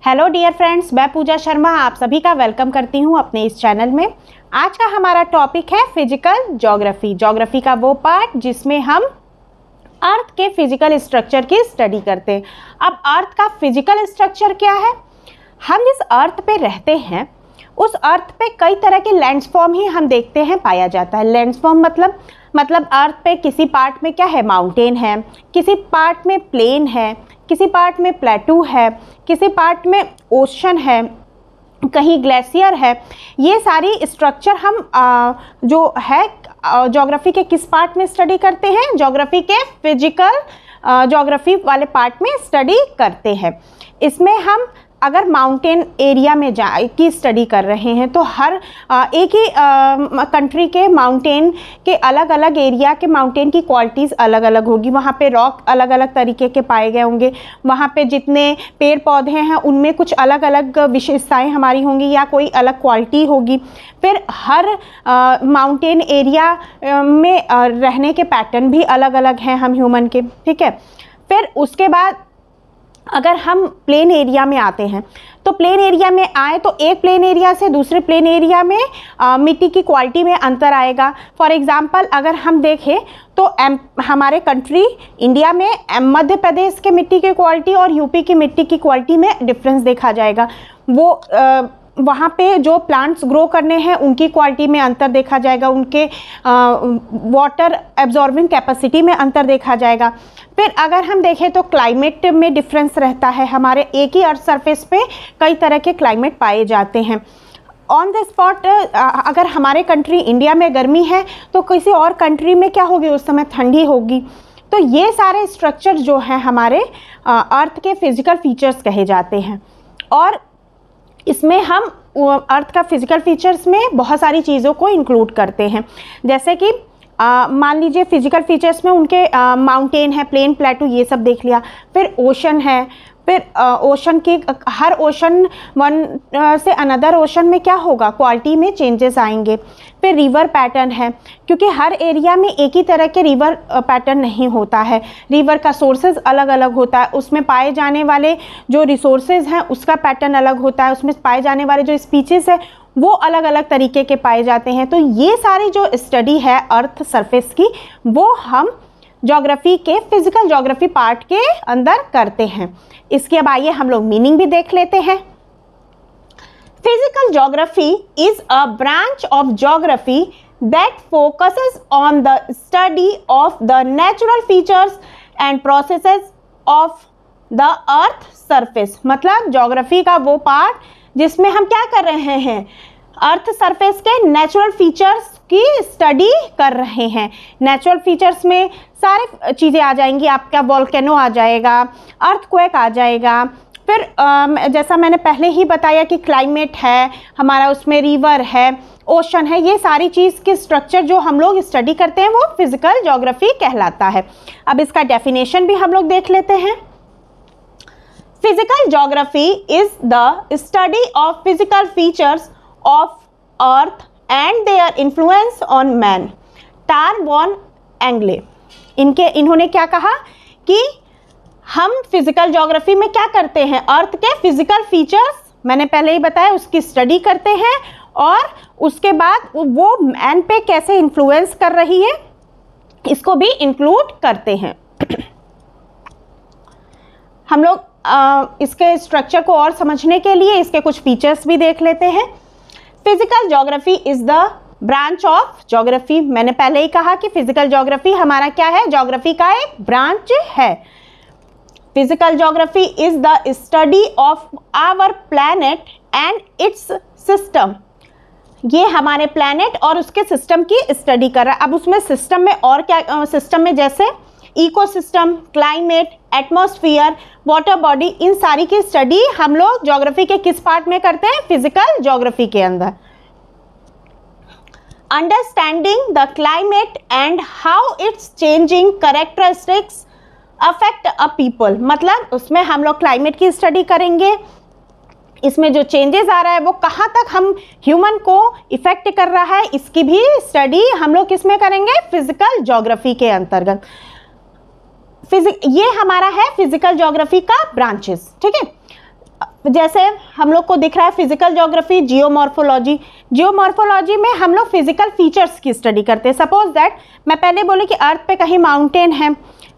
Hello dear friends, मैं पूजा शर्मा आप सभी का वेलकम करती हूँ अपने इस चैनल में। आज का हमारा टॉपिक है फिजिकल ज्योग्राफी। ज्योग्राफी का वो पार्ट जिसमें हम अर्थ के फिजिकल स्ट्रक्चर की स्टडी करते हैं। अब अर्थ का फिजिकल स्ट्रक्चर क्या है? हम जिस अर्थ पे रहते हैं उस अर्थ पे कई तरह के लैंडफॉर्म ही हम देखते हैं पाया जाता है। लैंडफॉर्म मतलब अर्थ पे किसी पार्ट में क्या है, माउंटेन है, किसी पार्ट में प्लेन है, किसी पार्ट में प्लेटू है, किसी पार्ट में ओशन है, कहीं ग्लेशियर है। ये सारी स्ट्रक्चर हम जो है ज्योग्राफी के किस पार्ट में स्टडी करते हैं? ज्योग्राफी के फिजिकल ज्योग्राफी वाले पार्ट में स्टडी करते हैं। इसमें हम अगर माउंटेन एरिया में की स्टडी कर रहे हैं तो हर एक ही कंट्री के माउंटेन के अलग अलग एरिया के माउंटेन की क्वालिटीज़ अलग अलग होगी। वहाँ पे रॉक अलग अलग तरीके के पाए गए होंगे, वहाँ पे जितने पेड़ पौधे हैं उनमें कुछ अलग अलग विशेषताएं हमारी होंगी या कोई अलग क्वालिटी होगी। फिर हर माउंटेन एरिया में रहने के पैटर्न भी अलग अलग हैं हम ह्यूमन के, ठीक है। फिर उसके बाद अगर हम प्लेन एरिया में आते हैं तो प्लेन एरिया में आए तो एक प्लेन एरिया से दूसरे प्लेन एरिया में मिट्टी की क्वालिटी में अंतर आएगा। फॉर एग्जांपल अगर हम देखें तो हमारे कंट्री इंडिया में मध्य प्रदेश के मिट्टी की क्वालिटी और यूपी की मिट्टी की क्वालिटी में डिफरेंस देखा जाएगा। वो वहाँ पे जो प्लांट्स ग्रो करने हैं उनकी क्वालिटी में अंतर देखा जाएगा, उनके वाटर एब्जॉर्बिंग कैपेसिटी में अंतर देखा जाएगा। फिर अगर हम देखें तो क्लाइमेट में डिफरेंस रहता है। हमारे एक ही अर्थ सरफेस पे कई तरह के क्लाइमेट पाए जाते हैं। ऑन द स्पॉट अगर हमारे कंट्री इंडिया में गर्मी है तो किसी और कंट्री में क्या होगी, उस समय ठंडी होगी। तो ये सारे स्ट्रक्चर जो हैं हमारे अर्थ के फिजिकल फीचर्स कहे जाते हैं। और इसमें हम अर्थ का फिजिकल फीचर्स में बहुत सारी चीज़ों को इंक्लूड करते हैं। जैसे कि मान लीजिए फिजिकल फीचर्स में उनके माउंटेन है, प्लेन, प्लेटू, ये सब देख लिया। फिर ओशन है, फिर ओशन की हर ओशन वन से अनदर ओशन में क्या होगा, क्वालिटी में चेंजेस आएंगे। फिर रिवर पैटर्न है, क्योंकि हर एरिया में एक ही तरह के रिवर पैटर्न नहीं होता है। रिवर का सोर्सेज अलग अलग होता है, उसमें पाए जाने वाले जो रिसोर्सेज हैं उसका पैटर्न अलग होता है, उसमें पाए जाने वाले जो स्पीशीज़ है वो अलग अलग तरीके के पाए जाते हैं। तो ये सारी जो स्टडी है अर्थ सरफेस की वो हम ज्योग्राफी के फिजिकल ज्योग्राफी पार्ट के अंदर करते हैं। इसके अब आइए हम लोग मीनिंग भी देख लेते हैं। Physical geography is a branch of geography that focuses on the study of the natural features and processes of the earth surface. मतलब ज्योग्राफी का वो पार्ट जिसमें हम क्या कर रहे हैं, अर्थ सरफेस के नेचुरल फीचर्स की स्टडी कर रहे हैं। नेचुरल फीचर्स में सारे चीज़ें आ जाएंगी, आपका वोल्केनो आ जाएगा, अर्थक्वेक आ जाएगा। फिर जैसा मैंने पहले ही बताया कि क्लाइमेट है हमारा, उसमें रिवर है, ओशन है, ये सारी चीज़ के स्ट्रक्चर जो हम लोग स्टडी करते हैं वो फिजिकल ज्योग्राफी कहलाता है। अब इसका डेफिनेशन भी हम लोग देख लेते हैं। Physical geography is the study of physical features of Earth and their influence on man. टार वॉन एंगले इन्होंने क्या कहा कि हम फिजिकल ज्योग्राफी में क्या करते हैं, अर्थ के फिजिकल फीचर्स मैंने पहले ही बताया उसकी स्टडी करते हैं और उसके बाद वो मैन पे कैसे इन्फ्लुएंस कर रही है इसको भी इंक्लूड करते हैं। हम लोग इसके स्ट्रक्चर को और समझने के लिए इसके कुछ फीचर्स भी देख लेते हैं। Physical geography is the branch of geography. मैंने पहले ही कहा कि फिजिकल ज्योग्राफी हमारा क्या है, ज्योग्राफी का एक ब्रांच है। Physical geography is the study of our planet and its system. ये हमारे प्लैनेट और उसके सिस्टम की स्टडी कर रहा है। अब उसमें सिस्टम में और क्या, सिस्टम में जैसे ecosystem, climate, atmosphere, water body, इन सारी की स्टडी हम लोग ज्योग्राफी के किस पार्ट में करते हैं, फिजिकल ज्योग्राफी के अंदर। Understanding the climate and how it's changing characteristics affect a people. मतलब उसमें हम लोग क्लाइमेट की स्टडी करेंगे, इसमें जो चेंजेस आ रहा है वो कहाँ तक हम ह्यूमन को इफेक्ट कर रहा है इसकी भी स्टडी हम लोग किसमें करेंगे, फिजिकल ज्योग्राफी के अंतर्गत। ये हमारा है फिजिकल ज्योग्राफी का ब्रांचेस, ठीक है। जैसे हम लोग को दिख रहा है फिजिकल ज्योग्राफी, जियोमॉर्फोलॉजी। जियोमॉर्फोलॉजी में हम लोग फिजिकल फीचर्स की स्टडी करते हैं। सपोज दैट मैं पहले बोली कि अर्थ पे कहीं माउंटेन है,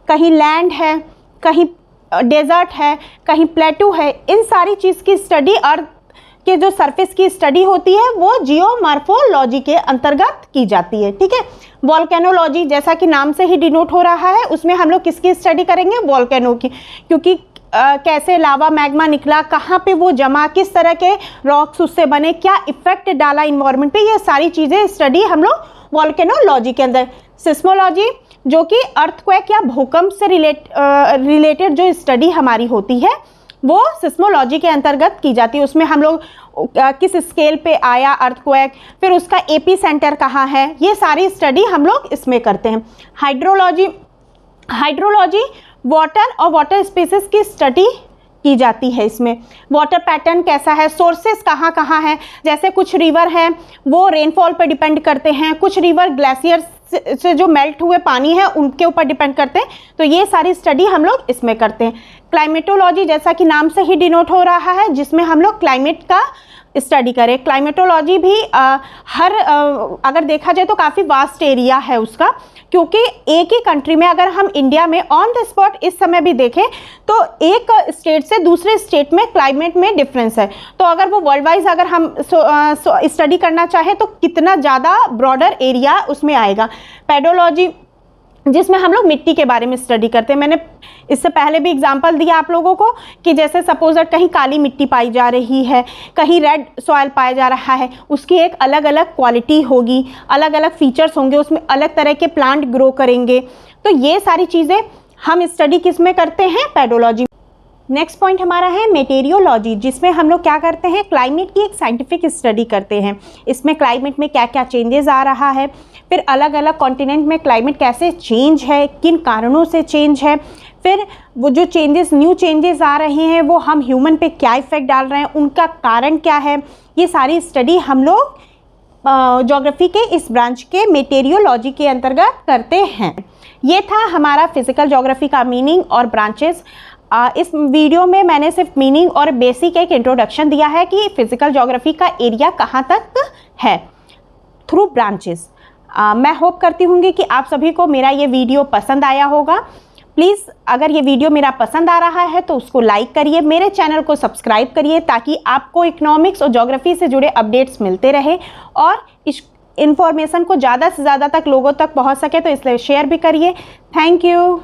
कहीं लैंड है, कहीं डेजर्ट है, कहीं प्लेटू है, इन सारी चीज़ की स्टडी अर्थ के जो सरफेस की स्टडी होती है वो जियोमॉर्फोलॉजी के अंतर्गत की जाती है। ठीक है। वोल्केनोलॉजी, जैसा कि नाम से ही डिनोट हो रहा है, उसमें हम लोग किसकी स्टडी करेंगे? वोल्केनो की, क्योंकि कैसे लावा मैग्मा निकला, कहाँ पे वो जमा, किस तरह के रॉक्स उससे बने, क्या इफेक्ट डाला इन्वायरमेंट पे, ये सारी चीज़ें स्टडी हम लोग वोल्केनोलॉजी के अंदर। सिस्मोलॉजी, जो कि अर्थक्वेक या भूकंप से रिलेटेड जो स्टडी हमारी होती है वो सिस्मोलॉजी के अंतर्गत की जाती है। उसमें हम लोग किस स्केल पे आया अर्थक्वेक, फिर उसका एपी सेंटर कहाँ है, ये सारी स्टडी हम लोग इसमें करते हैं। हाइड्रोलॉजी, हाइड्रोलॉजी वाटर और वाटर स्पेसिस की स्टडी की जाती है। इसमें वाटर पैटर्न कैसा है, सोर्सेस कहाँ कहाँ हैं, जैसे कुछ रिवर हैं वो रेनफॉल पर डिपेंड करते हैं, कुछ रिवर ग्लेशियर से जो मेल्ट हुए पानी है उनके ऊपर डिपेंड करते हैं, तो ये सारी स्टडी हम लोग इसमें करते हैं। क्लाइमेटोलॉजी, जैसा कि नाम से ही डिनोट हो रहा है, जिसमें हम लोग क्लाइमेट का स्टडी करें। क्लाइमेटोलॉजी भी अगर देखा जाए तो काफ़ी वास्ट एरिया है उसका, क्योंकि एक ही कंट्री में अगर हम इंडिया में ऑन द स्पॉट इस समय भी देखें तो एक स्टेट से दूसरे स्टेट में क्लाइमेट में डिफरेंस है। तो अगर वो वर्ल्ड वाइज अगर हम स्टडी करना चाहें तो कितना ज़्यादा ब्रॉडर एरिया उसमें आएगा। पेडोलॉजी, जिसमें हम लोग मिट्टी के बारे में स्टडी करते हैं। मैंने इससे पहले भी एग्जांपल दिया आप लोगों को कि जैसे सपोज कहीं काली मिट्टी पाई जा रही है, कहीं रेड सॉइल पाया जा रहा है, उसकी एक अलग अलग क्वालिटी होगी, अलग अलग फीचर्स होंगे, उसमें अलग तरह के प्लांट ग्रो करेंगे। तो ये सारी चीज़ें हम स्टडी किस में करते हैं? पेडोलॉजी। नेक्स्ट पॉइंट हमारा है मेटेरियोलॉजी, जिसमें हम लोग क्या करते हैं? क्लाइमेट की एक साइंटिफिक स्टडी करते हैं। इसमें क्लाइमेट में क्या क्या चेंजेस आ रहा है, फिर अलग अलग कॉन्टिनेंट में क्लाइमेट कैसे चेंज है, किन कारणों से चेंज है, फिर वो जो चेंजेस न्यू चेंजेस आ रहे हैं वो हम ह्यूमन पे क्या इफेक्ट डाल रहे हैं, उनका कारण क्या है, ये सारी स्टडी हम लोग ज्योग्राफी के इस ब्रांच के मेटेरियोलॉजी के अंतर्गत करते हैं। ये था हमारा फिजिकल ज्योग्राफी का मीनिंग और ब्रांचेस। इस वीडियो में मैंने सिर्फ मीनिंग और बेसिक एक इंट्रोडक्शन दिया है कि फिजिकल ज्योग्राफी का एरिया कहाँ तक है थ्रू ब्रांचेस। मैं होप करती हूँगी कि आप सभी को मेरा ये वीडियो पसंद आया होगा। प्लीज़ अगर ये वीडियो मेरा पसंद आ रहा है तो उसको लाइक करिए, मेरे चैनल को सब्सक्राइब करिए, ताकि आपको इकोनॉमिक्स और ज्योग्राफी से जुड़े अपडेट्स मिलते रहे और इस इन्फॉर्मेशन को ज़्यादा से ज़्यादा तक लोगों तक पहुँच सके, तो इसलिए शेयर भी करिए। Thank you.